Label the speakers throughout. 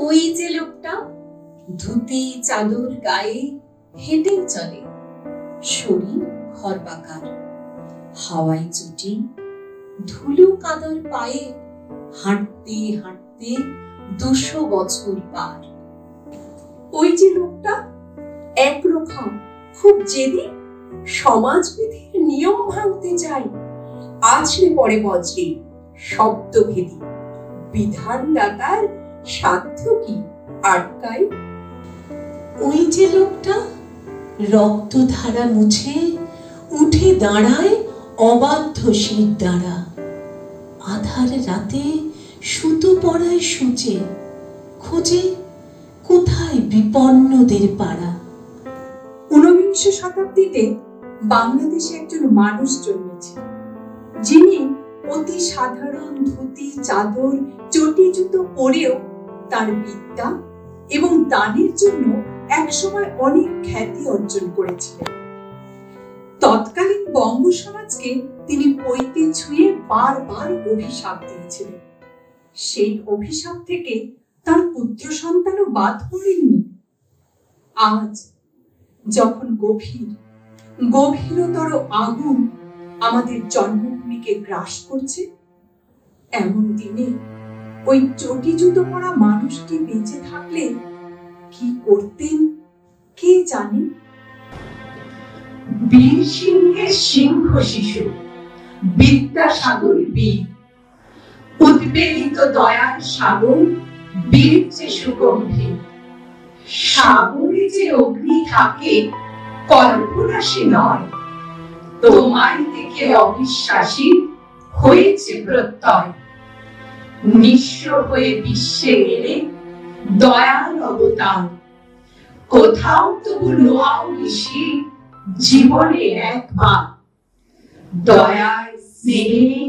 Speaker 1: ওই যে লোকটা ধুতি চাদর গায়ে হেঁটে চলে, শরীর খরবাকার, হাওয়ায় চুটি, ধুলো কাদার পায়ে হাঁটতে হাঁটতে 200 বছর পার।
Speaker 2: ওই যে লোকটা একরকম খুব জেদি, সমাজবিধির নিয়ম ভাঙতে চায়, আছড়ে পড়ে বজ্রে শব্দভেদী, বিধানদাতার সাধ্য কি আটকায়।
Speaker 3: ওই যে লোকটা রক্তধারা মুছে উঠে দাঁড়ায় অবাধ্য শির দ্বারা, আধার রাতে সুতো পড়ায় সূচে, খোঁজে কোথায় বিপন্নদের পাড়া।
Speaker 2: 19 শতাব্দীতে বাংলাদেশে একজন মানুষ জন্মেছে, যিনি অতি সাধারণ ধুতি চাদর চটি জুতো পরেও তার বিদ্যা এবং দানের জন্য একসময় অনেক খ্যাতি অর্জন করেছিলেন। তৎকালীন বঙ্গ সমাজকে তিনি পৈতে ছুঁয়ে বারবার অভিশাপ দিয়েছিলেন। সেই অভিশাপ থেকে তার পুত্র সন্তানও বাদ পড়েননি। আজ যখন গভীরতর আগুন আমাদের জন্মভূমিকে গ্রাস করছে, এমন দিনে ওই চটি জুতো পরা মানুষটি বেঁচে থাকলে কি করতেন কে জানে।
Speaker 4: বীর সিংহের সিংহ শিশু বিদ্যাসাগর বীর, উদ্বেলিত দয়ার সাগর, বীর যে সুগম্ভীর। সাগরে যে অগ্নি থাকে কল্পনা সে নয়, তোমায় দেখে অবিশ্বাসী হয়েছে প্রত্যয়। নিঃস্ব হয়ে বিশ্বে গেলে দয়ার অবতার, কোথাও তবু নোয়াও নিশি জীবনে একবার। দয়ার স্নেহে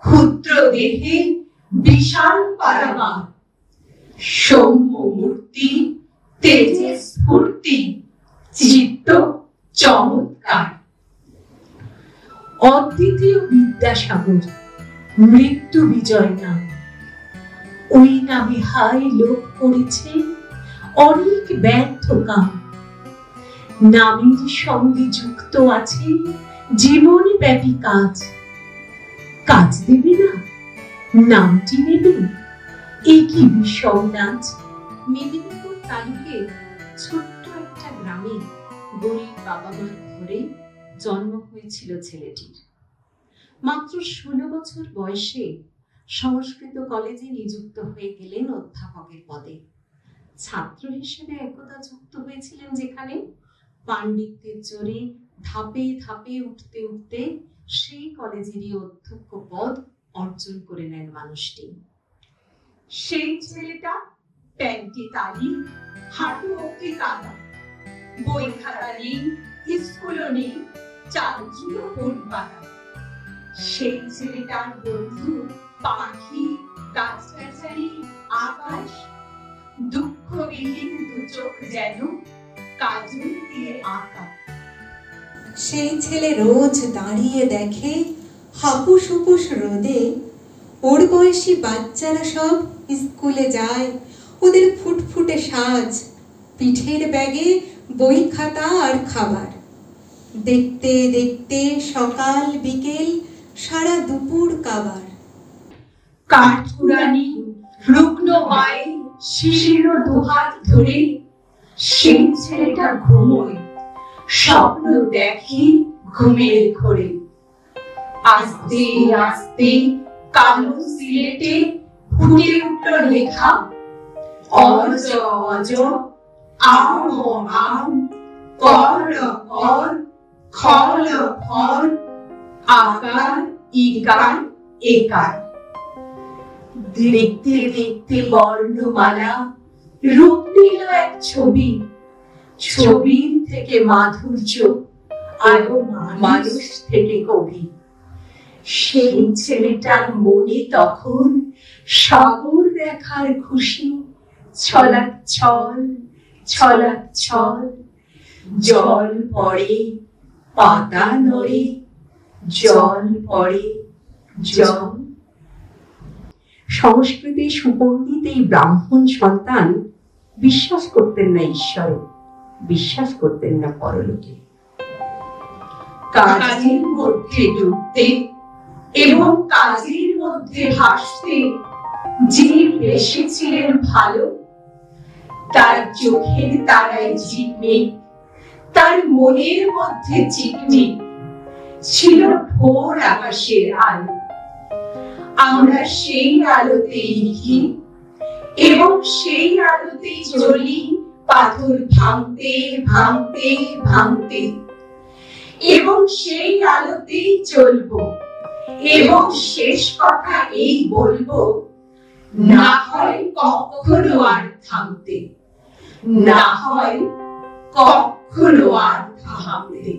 Speaker 4: ক্ষুদ্র দেহে বিশাল পারাবার, সৌম্য মূর্তি তেজে স্ফূর্তি, চিত্ত চমৎকার।
Speaker 3: অদ্বিতীয় বিদ্যাসাগর মৃত্যু বিজয় নাম, ওই নামে হাই লোক করেছে অনেক ব্যর্থ কাম। নামের সঙ্গে যুক্ত আছে জীবন ব্যাপী কাজ, কাজ দেবে না নামটি নেবে, একই বিষম নাচ।
Speaker 1: মেদিনীপুর তালুকের ছোট্ট একটা গ্রামে গরিব বাবা মার ঘরে জন্ম হয়েছিল ছেলেটির। মাত্র 16 বছর বয়সে সংস্কৃত কলেজে নিযুক্ত হয়ে গেলেন অধ্যাপকের পদে। ছাত্র হিসেবে একদা যুক্ত হয়েছিলেন যেখানে, পাণ্ডিত্যের জোরে ধাপে ধাপে উঠতে উঠতে সেই কলেজেরই অধ্যক্ষ পদ অর্জন করে নেন মানুষটি।
Speaker 2: সেই ছেলেটা প্যান্টি তালি, হাঁটু অব্দি কাদা, বই খাতা নেই, স্কুলও নেই, চালচুলো পড়বানা। সেই ছেলেটার বন্ধু পাখি, গাছগাছালি, আকাশ, দুঃখবিহীন দু চোখ যেন কাজল দিয়ে আঁকা।
Speaker 5: সেই ছেলে রোজ দাঁড়িয়ে দেখে হাপুস হুপুস রোদে, ওর বয়সী বাচ্চারা সব স্কুলে যায়, ওদের ফুটফুটে সাজ, পিঠের ব্যাগে বই খাতা আর খাবার। দেখতে দেখতে সকাল বিকেল সারা দুপুর কাবার।
Speaker 4: কাঠকুড়ানি রুগ্ন পায়ে শিশির দুহাত ধরে সেই ছেলেটা ঘুমোয়, স্বপ্ন দেখি ঘুমের ঘোরে। আস্তে আস্তে কালো সিলেটে ফুটে উঠল লেখা, অজ অজ আম আম, কর কর, খল খল, আকার ইকার একার। দেখতে দেখতে বর্ণমালা রূপ নিল এক ছবি, ছবির থেকে মাধুর্য, আরো মানুষ থেকে কবি। সেই ছেলেটার মনে তখন সাগর দেখার খুশি, ছলাক ছল ছলাক ছল। জল পড়ে পাতা নড়ে, জল পড়ে জল।
Speaker 3: সংস্কৃতে সুপণ্ডিত এই ব্রাহ্মণ সন্তান বিশ্বাস করতেন না ঈশ্বরে, বিশ্বাস করতেন না পরলোকে।
Speaker 4: কাজের মধ্যে ডুবতে এবং কাজের মধ্যে ভাসতে যিনি বেসেছিলেন ভালো, তার চোখের তারায় ঝিকমিক, তার মনের মধ্যে চিকমিক ছিল ভোর আকাশের আলো। আমরা সেই আলোতেই লিখি এবং সেই আলোতেই চলি, পাথর ভাঙতে ভাঙতে ভাঙতে, এবং সেই আলোতেই চলবো এবং শেষ কথা এই বলবো, না হয় কখনো আর থামতে, না হয় কখনো আর থামতে।